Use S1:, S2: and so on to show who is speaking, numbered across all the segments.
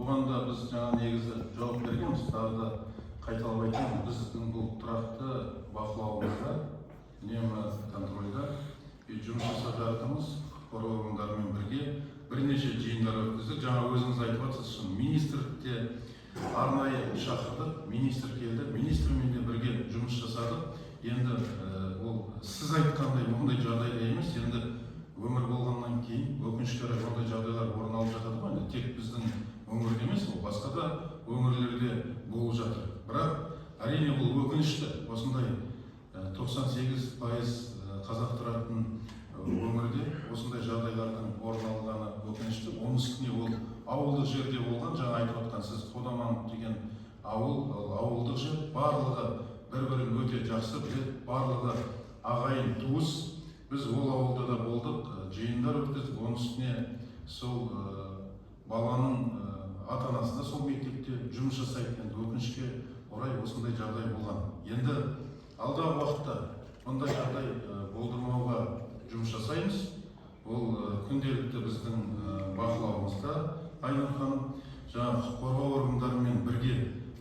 S1: бұған да біз жаңа негізі жауап бергенбіз, тағы да қайталап айтамын, біздің бұл тұрақты бақылауымызда, үнемі контрольда жұмыс жасап жатырмыз. Құқық органдарымен бірге бірнеше жиындар өткіздік. Жаңа өзіңіз айтып жатсыз, министрлікте арнайы шақырдық, министр келді, министрмен де бірге жұмыс жасадық. Енді ол сіз айтқандай мұндай жағдайда емес, енді өмір болғаннан кейін өкінішке орай ондай жағдайлар орын алып жатады ғой. Енді тек біздің өңірде емес, ол басқа да өңірлерде болып жатыр. Бірақ әрине бұл өкінішті. Осындай 98% қазақ тұратын өңірде осындай жағдайлардың орын алғаны өкінішті. Оның үстіне ол ауылдық жерде болған, жаңа айтып отқан сіз Қодаман деген ауылдық жер, барлығы бір-бірін өте жақсы біледі, барлығы ағайын туыс. Біз ол ауылда да болдық, жиындар өткіздік. Оның үстіне сол баланың ата-анасы да сол мектепте жұмыс жасайды. Енді өкінішке орай осындай жағдай болған. енді алдағы уақытта мұндай жағдай болдырмауға жұмыс жасаймыз. Ол күнделікті біздің бақылауымызда. Айнұр ханым, жаңа құқық қорғау органдарымен бірге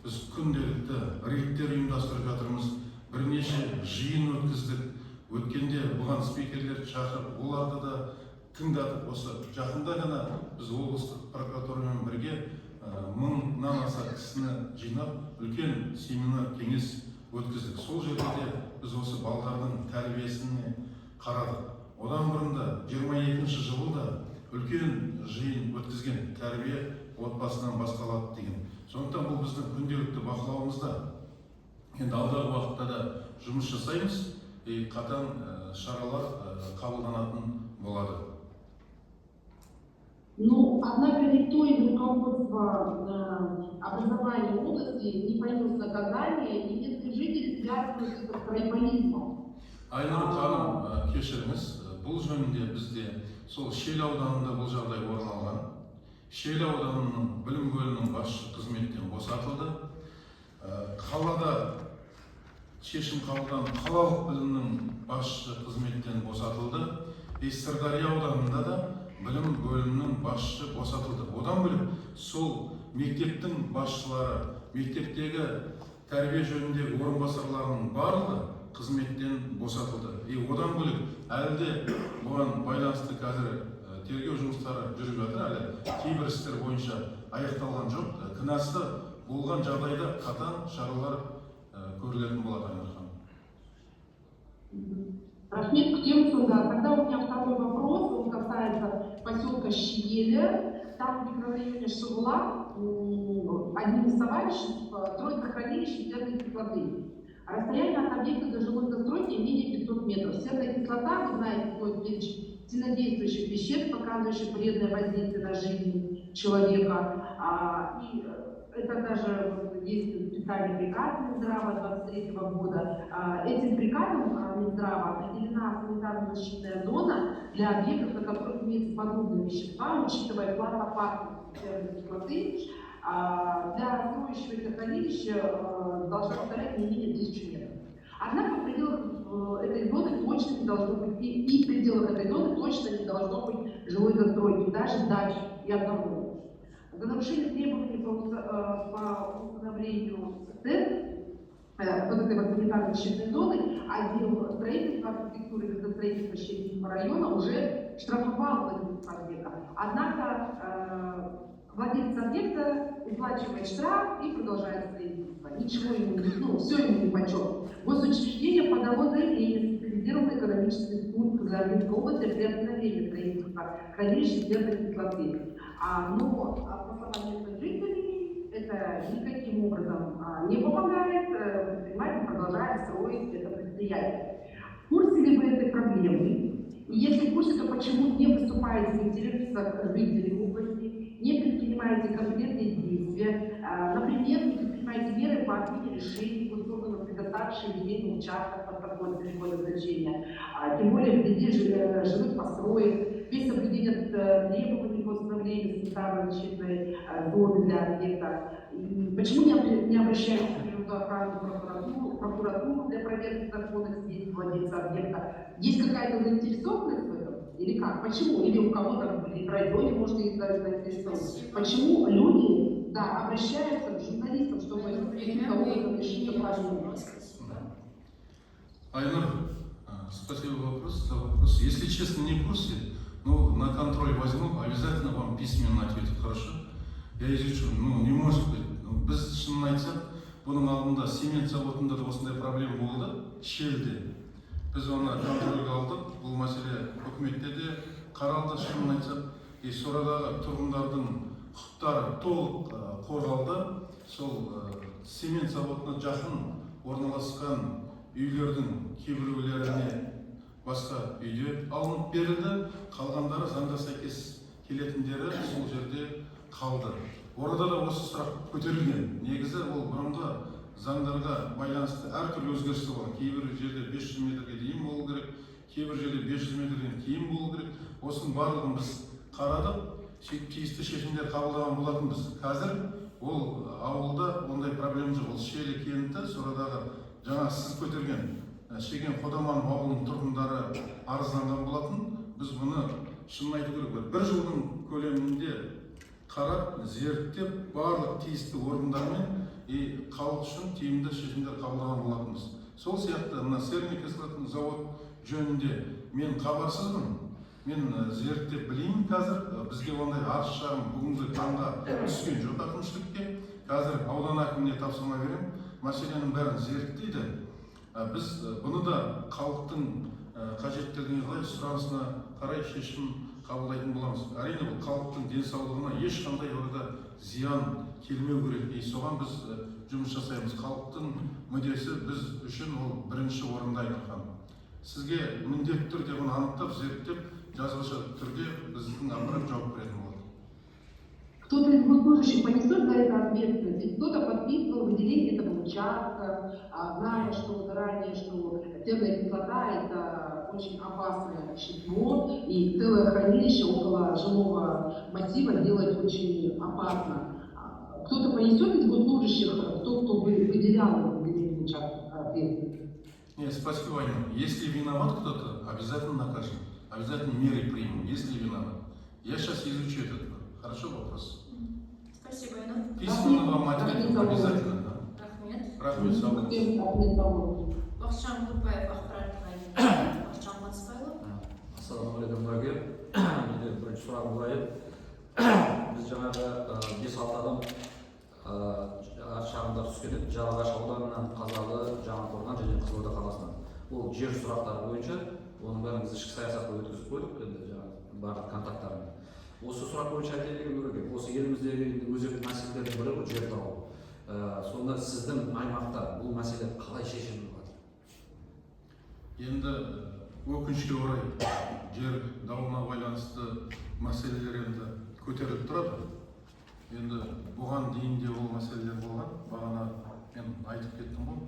S1: біз күнделікті рейдтер ұйымдастырып жатырмыз. Бірнеше жиын өткіздік. Өткенде бұған спикерлер шақырып, оларды да тыңдатып, осы жақында ғана біз облыстық прокуратурамен бірге 1000-нан аса кісіні жинап, үлкен семинар кеңес өткіздік. Сол жерде де біз осы балалардың тәрбиесіне қарадық. Одан бұрында 22-ші жылы да үлкен жиын өткізген, тәрбие отбасынан басталады деген. Сондықтан бұл біздің күнделікті бақылауымызда. Енді алдағы уақытта да жұмыс жасаймыз, қатаң шаралар қабылданатын болады.
S2: Ну, однако никто из руководства образования области не понес наказание, и местные жители связывают это с тройболизмом.
S1: Айнұр ханым, кешіріңіз, бұл жөнінде бізде сол Шел ауданында бұл жағдай орын алған. Шел ауданының білім бөлімінің басшы қызметтен босатылды. Қалада шешім қабылданып, қалалық білімнің басшы қызметтен босатылды. Сырдария ауданында да білім бөлімінің басшы босатылды. Одан бөлек сол мектептің басшылары, мектептегі тәрбие жөніндегі орынбасарларының барлығы қызметтен босатылды. Одан бөлек әлі де бұған байланысты қазір тергеу жұмыстары жүріп жатыр, әлі кейбір істер бойынша аяқталған жоқ. Кінәсі болған жағдайда қатаң шаралар көрілетін болады. Айнұр ханым.
S2: Рахмет, к тем суда. Тогда у меня второй вопрос, он касается поселка Щееля. Там в микрорайоне Шевла одним из товарищей строится хранилище серной кислоты. Расстояние от объекта до жилой застройки менее 500 метров. Серная кислота, вы знаете, входит в перечень сильнодействующих веществ, показывающих вредное воздействие на жизнь человека. И это даже есть специальный приказ Минздрава 23 года. Этим приказом Минздрава определена санитарно-защитная зона для объектов, на которых имеются подобные вещества, учитывая класс опасности серной кислоты. Для строящегося хранилища должно составлять не менее 1000 метров. Однако в пределах этой зоны точно не должно быть, и в пределах этой зоны точно не должно быть жилой застройки, даже дач и одного. За нарушение требований по установлению вот этой вот санитарно-защитной зоны отдел строительства, архитектуры и градостроительства Щелинского района уже штрафовал владельца объекта. Однако владелец объекта уплачивает штраф и продолжает строительство. Ничего ему, все ему нипочем. Госучреждение подало заявление в специализированный экономический суд Казанской области при остановлении строительства хранилища серной кислоты. Но по словам местных жителей, это никаким образом не помогает, предприниматель продолжает строить это предприятие. В курсе ли вы этой проблемы? И если в курсе, то почему не выступаете в интересах жителей области, не предпринимаете конкретные действия, например, не предпринимаете меры по отмене решений госорганов, предоставивших земельный участок под такое целевое назначение, тем более вблизи жилых построек, без соблюдения требований по установлению санитарно-защитной зоны для объекта. Почему не обращаются в природоохранную прокуратуру для проверки законности действий владельца объекта? Есть какая-то заинтересованность в этом? Или как? Почему? Или у кого-то в районе может быть заинтересованность? Почему люди обращаются к журналистам, чтобы каким-то образом решить эту проблему.
S1: Айнур, спасибо за вопрос. Если честно, не в курсе, но на контроль возьму, обязательно вам письменно ответю, хорошо? Я изучу, не может быть. Біз шынын айтсақ, бұның алдында цемент заводында да осындай проблема болды, Шелде. Біз оны контрольге алдық, бұл мәселе үкіметте де қаралды, шынын айтсақ. Сорадағы тұрғындардың құқықтары толық қорғалды. Сол цемент заводына жақын орналасқан үйлердің кейбіреулеріне басқа үйде алынып берілді, қалғандары заңда сәйкес келетіндері сол жерде қалды. Орада да осы сұрақ көтерілген. Негізі ол бұрынғы заңдарға байланысты әртүрлі өзгерістер бар. Кейбір жерде 500 метрге дейін болу керек, кейбір жерде 500 метрден кейін болу керек. Осының барлығын біз қарадық, тиісті шешімдер қабылдаған болатынбыз. Қазір ол ауылда ондай проблема жоқ. Ол Шелі кенті, Сорадағы жаңа сіз көтерген Шеген Қодаман ауылының тұрғындары арызданған болатын. Біз бұны шынын айту керек. Бір жылдың көлемінде қарап, зерттеп, барлық тиісті орындармен халық үшін тиімді шешімдер қабылдаған болатынбыз. Сол сияқты мына Серный кислотный завод жөнінде мен хабарсызбын. Мен зерттеп білейін қазір. Бізге ондай арыз шағым бүгінгі таңға түскен жоқ әкімшілікке. Қазір аудан әкіміне тапсырма беремін. Мәселенің бәрін зерттейді. Біз бұны да халықтың қажеттілігіне қарай, сұранысына қарай шешім қабылдайтын боламыз. Әрине бұл халықтың денсаулығына ешқандай орда зиян келмеу керек. Соған біз жұмыс жасаймыз. Халықтың мүддесі біз үшін ол бірінші орында айтылған. Сізге міндетті түрде бұны анықтап, зерттеп, жазбаша түрде біздің аппарат жауап беретін болады.
S2: Кто-то из госслужащих понесет за это ответственность, ведь кто-то подписывал выделение этого участка, зная, что ранее, что серная кислота – это очень опасное вещество, и целое хранилище около жилого массива делать очень опасно. Кто-то понесет из госслужащих, кто выделял выделение участка ответственность?
S1: Нет, спасибо, Ваня. Если виноват кто-то, обязательно накажем, обязательно меры примем, если виноват. Я сейчас изучу этот. Хорошо вопрос?
S3: Спасибо, Айнур.
S1: Письменно вам ответим обязательно, да?
S3: Рахмет.
S1: Рахмет.
S3: Бақытжан Құрбаев, ақпараттық агенттігі. Бақытжан Қуанысбайұлы.
S4: Ассалаумағалейкум, дәрігер. Менде бірінші сұрағым былай еді. Біз жаңағы 5-6 адам шағымдар түскен еді. Жалағаш ауданынан, Қазалы, Жаңақорған және Қызылорда қаласынан. Ол жер сұрақтары бойынша, оның бәрін біз ішкі саясатқа өткізіп қойдық, енді жаңағы барлық контакттарын. Осы сұрақ бойынша айта кеткен керек. Осы еліміздегі өзекті мәселелердің бірі бұл жер дауы. Сонда сіздің аймақта бұл мәселе қалай шешіліп жатыр?
S1: Енді өкінішке орай жер дауына байланысты мәселелер енді көтеріліп тұрады. Енді бұған дейін де ол мәселелер болған. Бағана мен айтып кеттім ғой.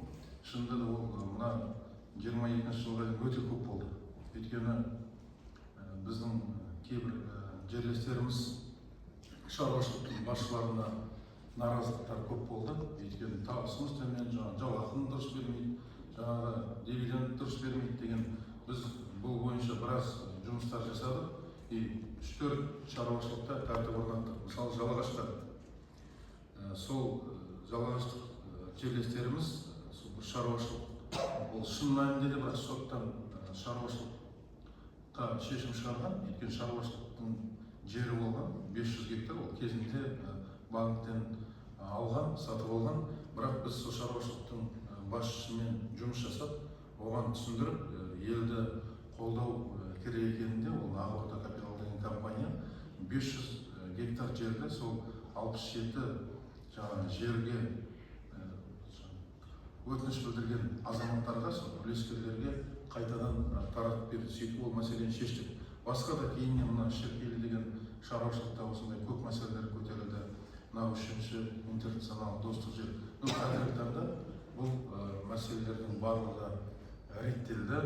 S1: Шынында да ол мына 22 жылға өте көп болды. Өйткені біздің кейбір жерлестеріміз шаруашылықтың басшыларына наразылықтар көп болды. Өйткені табысымыз төмен, жалақыны дұрыс бермейді, жаңағы дивиденд дұрыс бермейді деген. Біз бұл бойынша біраз жұмыстар жасадық. 3-4 шаруашылықта тәртіп орнаттық. Мысалы Жалағашта сол жалағаштық жерлестеріміз шаруашылық, ол шын мәнінде де бірақ соттан шаруашылыққа шешім шығарған. Өйткені шаруашылықтың жері болған 500 гектар, ол кезінде банктен алған, сатып алған. Бірақ біз сол шаруашылықтың басшысымен жұмыс жасап, оған түсіндіріп, елді қолдау керек екенінде, ол Ақорда Капитал деген компания 500 гектар жерді сол 67 жерге өтініш білдірген азаматтарға, сол үлескерлерге қайтадан таратып берді. Сөйтіп ол мәселені шештік. Басқа да кейіннен мына Шеркелі деген шаруашылықта осындай көп мәселелер көтерілді. Мынау 3-ші интернационал достық жер. Қазіргі таңда бұл мәселелердің барлығы реттелді.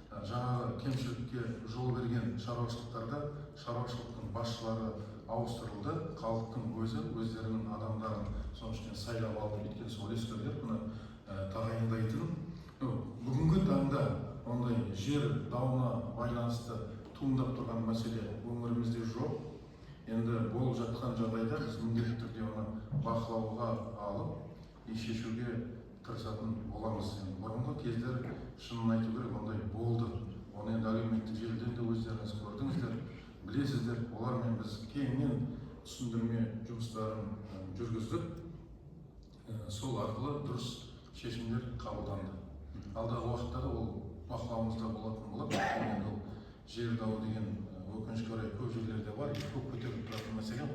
S1: Жаңағы кемшілікке жол берген шаруашылықтарда шаруашылықтың басшылары ауыстырылды. Халықтың өздерінің адамдарын соныштен сайлап алды. Өйткені сол үлескерлер бұны тағайындайтын. Бүгінгі таңда ондай жер дауына байланысты туындап тұрған мәселе өңірімізде жоқ. Енді болып жатқан жағдайда біз міндетті түрде оны бақылауға алып шешуге тырысатын боламыз. Бұрынғы кездер шынын айту керек ондай болды. Оны енді әлеуметтік желіден де өздеріңіз көрдіңіздер, білесіздер. Олармен біз кеңінен түсіндірме жұмыстарын жүргіздік. Сол арқылы дұрыс шешімдер қабылданды. Алдағы уақытта да ол бақылауымызда болатын болады. Енді ол жер дауы деген өкінішке орай көп жерлерде бар, көп көтеріліп тұратын мәселе ол.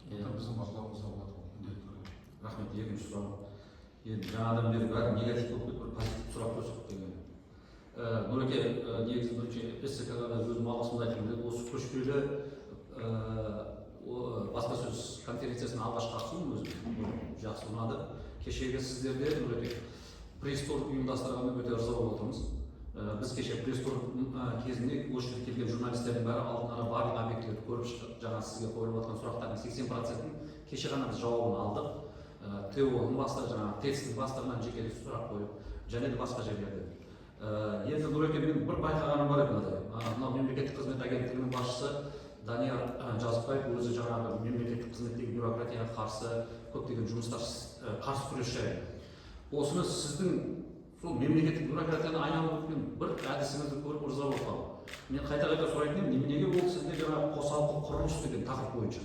S1: Біздің бақылауымызда болады.
S4: Рахмет. Екінші сұрақ. Енді жаңадан бері бәрі негатив болып кетіп, бір позитив сұрақ қойсақ деген. Нұреке, негізі бірінші ССК-да өзім алғысымды айтқым келеді. Осы көшпелі баспасөз конференциясына алғаш қатысуым өзім жақсы ұнады. Кешегі сіздерде Нұреке пресс-тур ұйымдастырғанына өте ырза болып отырмыз. Біз кеше пресс-тур кезінде осы жерге келген журналистердің бәрі алдын ала барлық объектілерді көріп шықтық. Жаңа сізге қойылып жатқан сұрақтардың 80%-ін кеше ғана біз жауабын алдық. ТО-ның бастығы, жаңағы ТЭЦ-дің бастығынан жеке сұрақ қойып, және де басқа жерлерде. Енді Нұреке, мен бір байқағаным бар еді. Мынау мемлекеттік қызмет агенттігінің басшысы Данияр Жазықбаев өзі жаңағы мемлекеттік қызметтегі бюрократияға қарсы көптеген жұмыстар қарсы күрес жайлы. Осыны сіздің сол мемлекеттік бюрократияны айналып өткен бір әдісіңізді көріп ырза болып қалдым. Мен қайта сұрайтын едім, неменеге ол сізде жаңағы қосалқы құрылыс деген тақырып бойынша?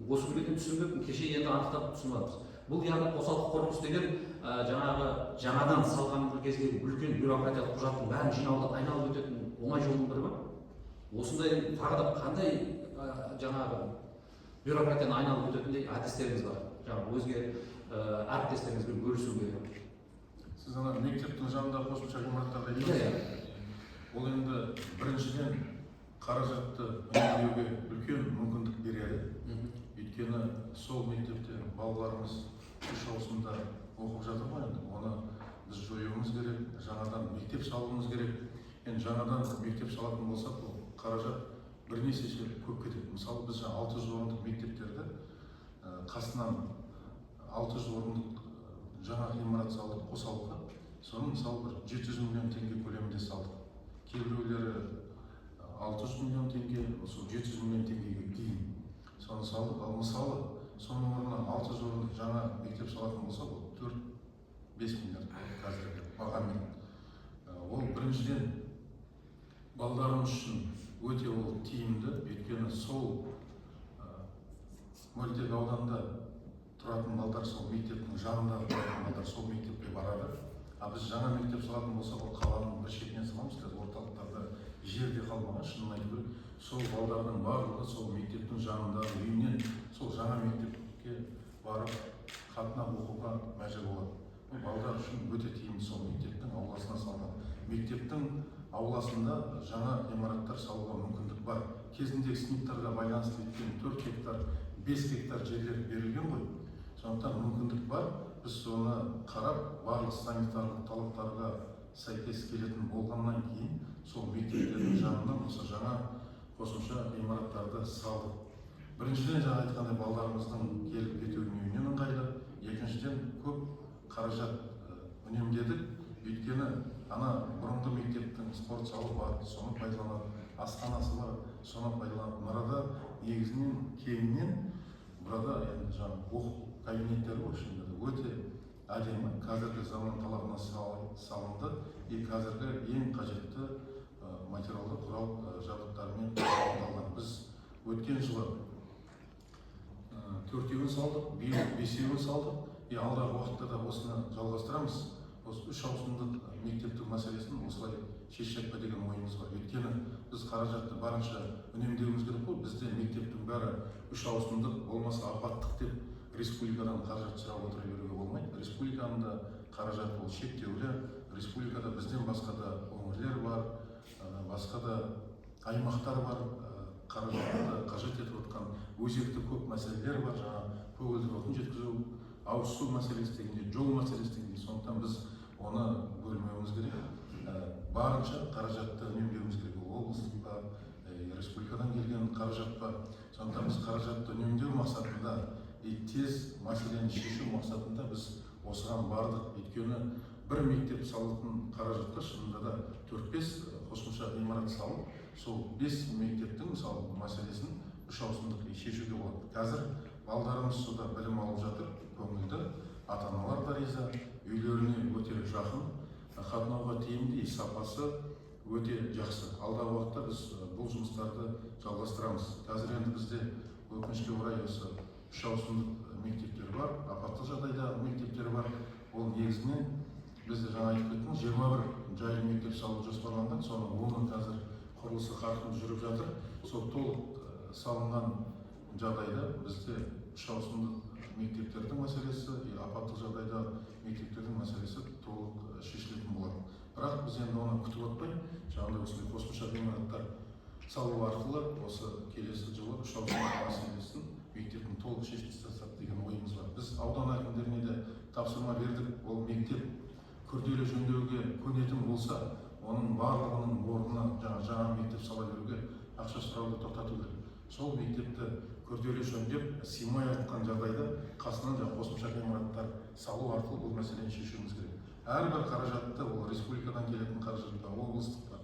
S4: Осы күнге түсінбедім, кеше енді анықтап түсінбедім. Бұл яғни қосалқы құрылыс деген жаңадан салған бір кездегі үлкен бюрократиялық құжаттың бәрін жинауда айналып өтетін оңай жолдың бірі ма? Осындай тағы да қандай жаңағы бюрократияны айналып өтетіндей әдістеріңіз бар? Жаңағы өзге әріптестеріңізбен бөлісуге.
S1: Сіз ана мектептің жанында қосымша ғимараттарды айтасыз. Ол енді біріншіден қаражатты үнемдеуге үлкен мүмкіндік береді. Өйткені сол мектепте балаларымыз үш ауысымда оқып жатыр ғой, енді оны біз жоюымыз керек, жаңадан мектеп салуымыз керек. Енді жаңадан мектеп салатын болсақ, бұл қаражат бірнеше есе көп кетеді. Мысалы біз 600 орындық мектептерді қасынан 600 орындық жаңа ғимарат салдық, қосалқы. Соны мысалы бір 700 миллион теңге көлемінде салдық. Кейбіреулері 600 миллион теңге, сол 700 миллион теңгеге дейін соны салдық. Ал мысалы соның орнына 600 орындық жаңа мектеп салатын болса, ол 4-5 миллиард қазіргі бағамен. Ол біріншіден балаларымыз үшін өте ол тиімді, өйткені сол Мөлтек ауданында тұратын балдар сол мектептің жанында тұратын балдар сол мектепке барады. Біз жаңа мектеп салатын болсақ, ол қаланың бір шетіне саламыз, орталықтарда жерде қалмаған, шынын айту керек. Сол балдардың барлығы сол мектептің жанында, үйінен сол жаңа мектепке барып қатынап оқуға мәжбүр болады. Бұл балдар үшін өте тиімді сол мектептің ауласына салған. Мектептің ауласында жаңа ғимараттар салуға мүмкіндік бар. Кезіндегі сыныптарға байланысты еткен 4 гектар, 5 гектар жерлер берілген ғой. Сондықтан мүмкіндік бар. Біз соны қарап, барлық санитарлық талаптарға сәйкес келетін болғаннан кейін сол мектептердің жанынан осы жаңа қосымша ғимараттарды салдық. Біріншіден жаңа айтқандай балаларымыздың келіп кетуіне үйінен ыңғайлы. Екіншіден көп қаражат үнемдедік. Өйткені ана бұрынғы мектептің спорт залы бар, соны пайдаланады, асханасы бар, соны пайдаланады. Мұрада негізінен кеңінен burada енді жаңа оқу кабинеттері бар, өте әдемі, қазіргі заман талабына салынды. Қазіргі ең қажетті материалды құрал жабдықтармен жабдықталған. Біз өткен жылы 4-еуін салдық, биыл 5-еуін салдық. Алдағы уақытта да осыны жалғастырамыз. Осы 3 ауысымдық мектептің мәселесін осылай шешсек па деген ойымыз бар. Өйткені біз қаражатты барынша үнемдеуіміз керек қой. Бізде мектептің бәрі 3 ауысымдық болмаса апаттық деп республикадан қаражат сұрап отыра беруге болмайды. Республиканың да қаражаты ол шектеулі. Республикада бізден басқа да өңірлер бар, басқа да аймақтар бар. Қаражатты қажет етіп отқан өзекті көп мәселелер бар. Жаңа көгілдір отын жеткізу, ауыз су мәселесі дегенде, жол мәселесі дегенде. Сондықтан біз оны бөлмеуіміз керек. Барынша қаражатты үнемдеуіміз керек. Облысқа, республикадан келген қаражат бар. Сондықтан біз қаражатты үнемдеу мақсатында, тез мәселені шешу мақсатында біз осыған бардық. Өйткені бір мектеп салатын қаражатқа шынында да 4-5 қосымша ғимарат салып, сол 5 мектептің мысалы мәселесін 3 ауысымдық шешуге болады. Қазір балдарымыз суда білім алып жатыр, көңілді, ата-аналар да риза, үйлеріне өте жақын, қатынауға тиімді, сапасы өте жақсы. Алдағы уақытта біз бұл жұмыстарды жалғастырамыз. Қазір енді бізде өкінішке орай осы 3 ауысымдық мектептер бар, апаттық жағдайда мектептер бар. Ол негізінен бізде жаңа айтып кеттім, 21 жайлы мектеп салу жоспарланған, соның 10-ы қазір құрылысы қарқынды жүріп жатыр. Сол толық салынған жағдайда бізде 3 ауысымдық мектептердің мәселесі, апаттық жағдайда мектептердің мәселесі толық шешілетін болады. Бірақ біз енді оны күтіп отпай, жаңағыдай осындай қосымша ғимараттар салу арқылы осы келесі жылы 3 ауысымдық мәселесін мектептің толық шешіп тастасақ деген ойымыз бар. Біз аудан әкімдеріне де тапсырма бердік. Ол мектеп күрделі жөндеуге көнетін болса, оның барлығының орнына жаңа мектеп сала беруге ақша сұрауды тоқтату керек. Сол мектепті күрделі жөндеп, сыймай жатқан жағдайда қасынан қосымша ғимараттар салу арқылы бұл мәселені шешуіміз керек. Әрбір қаражатты, ол республикадан келетін қаражатты, облыстықта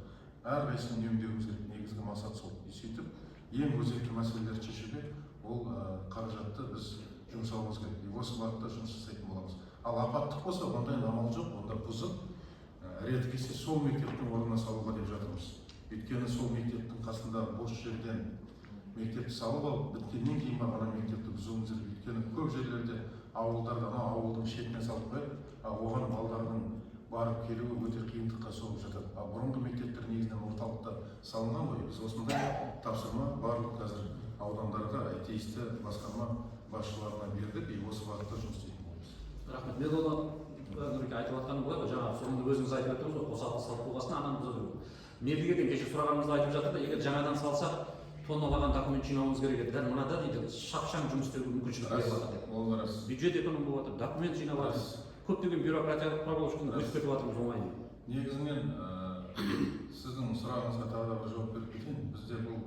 S1: әрқайсысын үнемдеуіміз керек. Негізгі мақсат сол. Сөйтіп, ең өзекті мәселелерді шешуге ол қаражатты біз жұмсауымыз керек. Осы бағытта жұмыс жасайтын боламыз. Ал апаттық болса, ондай амал жоқ, онда бұзып, реткесе сол мектептің орнына салуға деп жатырмыз. Өйткені сол мектептің қасында бос жерден мектепті салып алып, біткеннен кейін ғана мектепті бұзуымыз керек. Өйткені көп жерлерде ауылдарда, ауылдың шетіне салып қойып, оған балдардың барып келуі өте қиындыққа соғып жатады. Бұрынғы мектептер негізінен орталықта салынған ғой. Біз осындай тапсырма барлық қазір аудандарға, тиісті басқарма басшыларына бердік, осы бағытта жұмыс істейтін боламыз.
S4: Рахмет. Мен оны Нұреке айтып жатқаным болады ғой, жаңағы соңында өзіңіз айтып отырсыз ғой, қосалқы салып болғасын ананы бұзу керек. Мердігерден кеше сұрағанымызда айтып жатыр да, егер жаңадан салсақ, тонналаған документ жинауымыз керек еді. Дәл мынада дейді, шапшаң жұмыс істеуге мүмкіншілік беріп жатыр.
S1: Ол рас.
S4: Бюджет эконом болып жатыр, документ жинап жатыр. Көптеген бюрократиялық проблемалар өтіп кетіп жатырмыз оңай.
S1: Негізінен сіздің сұрағыңызға тағы да бір жауап беріп кетейін. Бізде бұл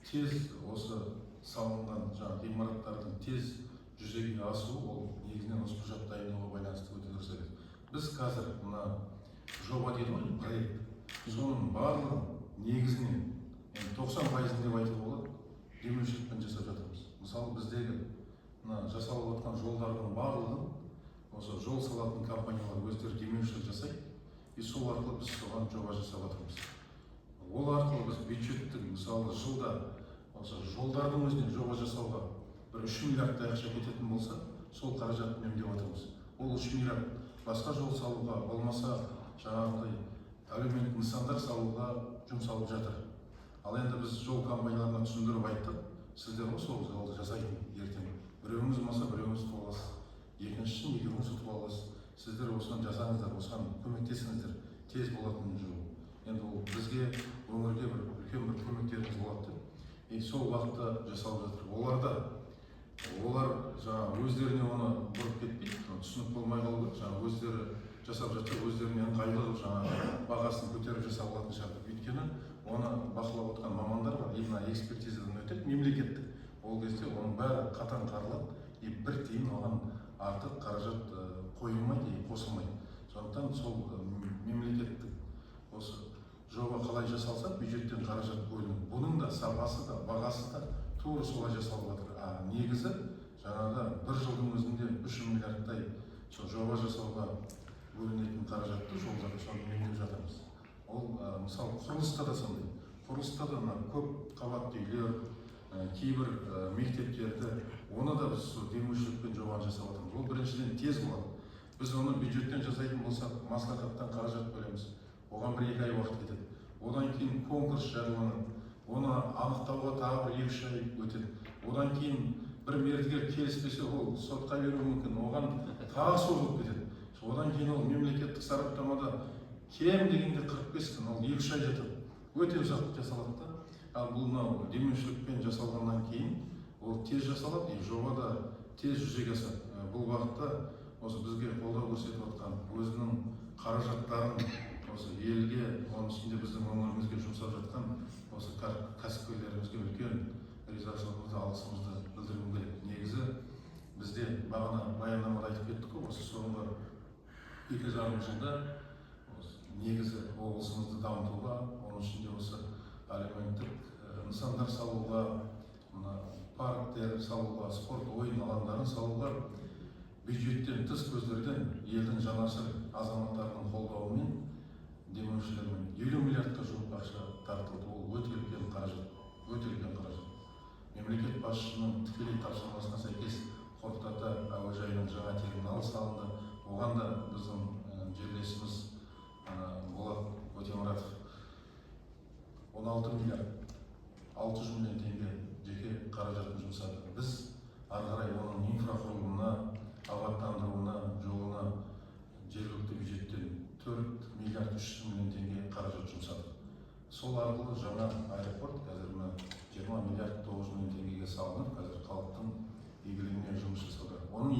S1: тез осы салынған ғимараттардың тез жүзеге асуы, ол негізінен осы құжат дайындауға байланысты өте дұрыс емес. Біз қазір мына жоба дейді ғой, проект. Соның барлығын негізінен 90% деп айтуға болады, демеушілікпен жасап жатырмыз. Мысалы біздегі жасалып жатқан жолдардың барлығын осы жол салатын компаниялар өздері демеушілік жасайды, и сол арқылы біз соған жоба жасап жатырмыз. Ол арқылы біз бюджеттің, мысалы жылда осы жолдардың өзінен жоба жасауға бір 3 миллиардтай ақша кететін болса, сол қаражатты үнемдеп жатырмыз. Ол 3 миллиард басқа жол салуға, болмаса жаңағыдай әлеуметтік нысандар салуға жұмсалып жатыр. Ал енді біз жол компанияларына түсіндіріп айттық, сіздер ғой сол жолды жасайтын ертең. Біреуіңіз болмаса біреуіңіз ұтып аласыз. Екіншісін екеуіңіз ұтып аласыз. Сіздер осыны жасаңыздар, осыған көмектесіңіздер, тез болатын жол. Енді ол бізге өңірге бір үлкен бір көмектеріңіз болады деп. Сол уақытта жасалып жатыр. Олар өздеріне оны бұрып кетпейді, түсініп болмай қалды. Өздері жасап жатса, өздеріне ыңғайлы бағасын көтеріп жасап алатын шығар. Өйткені оны бақылап отқан мамандар бар, именно экспертизадан өтеді, мемлекеттік. Ол кезде оның бәрі қатаң қаралады, бір тиын оған артық қаражат қойылмайды, қосылмайды. Сондықтан сол мемлекеттік осы жоба қалай жасалса, бюджеттен қаражат бөлінеді. Бұның да сапасы да, бағасы да тура солай жасалып жатыр. Негізі жаңағы бір жылдың өзінде 3 миллиардтай жоба жасауға бөлінетін қаражатты жолдарға соны үнемдеп жатырмыз. Ол мысалы құрылыста да сондай. Құрылыста да көп қабатты үйлер, кейбір мектептерді, оны да біз демеушілікпен жобаны жасап жатырмыз. Ол біріншіден тез болады. Біз оны бюджеттен жасайтын болсақ, маслихаттан қаражат бөлеміз. Оған 1-2 ай уақыт кетеді. Одан кейін конкурс жарияланады. Оны анықтауға тағы 1-2 ай өтеді. Одан кейін бір мердігер келіспесе, ол сотқа беруі мүмкін. Оған тағы созылып кетеді. Одан кейін ол мемлекеттік сараптамада кем дегенде 45 күн, ол 2-3 ай жатады. Өте ұзақ жасалады да. Ал бұл демеушілікпен жасалғаннан кейін ол тез жасалады, жоба да тез жүзеге асады. Бұл бағытта осы бізге қолдау көрсетіп отқан өзінің қаражаттарын осы елге, оның ішінде біздің өңірімізге жұмсап жатқан осы кәсіпкерлерімізге үлкен ризашылығымызды, алғысымызды білдіргім келеді. Негізі бізде бағана баяндамада айтып кеттік қой, осы соңғы 2,5 жылда негізі облысымызды дамытуға, оның ішінде осы әлеуметтік нысандар салуға, парктер салуға, спорт ойын алаңдарын салуға бюджеттен тыс көздерден елдің жанашыр азаматтарының қолдауымен, демеушілермен 50 миллиардқа жуық ақша тартылды. Ол өте үлкен қаражат, өте үлкен қаражат. Мемлекет басшысының тікелей тапсырмасына сәйкес Қорқыт Ата әуежайының жаңа терминалы салынды. Оған да біздің жерлесіміз Болат Өтемұратов 16 миллиард 600 миллион теңге жеке қаражатын жұмсады. Біз ары қарай оның инфрақұрылымына, абаттандыруына, жолына жергілікті бюджеттен 4 миллиард 300 миллион теңге қаражат жұмсадық. Сол арқылы жаңа аэропорт қазір 20 миллиард 900 миллион теңгеге салынып, қазір халықтың игілігіне жұмыс жасауда. Оның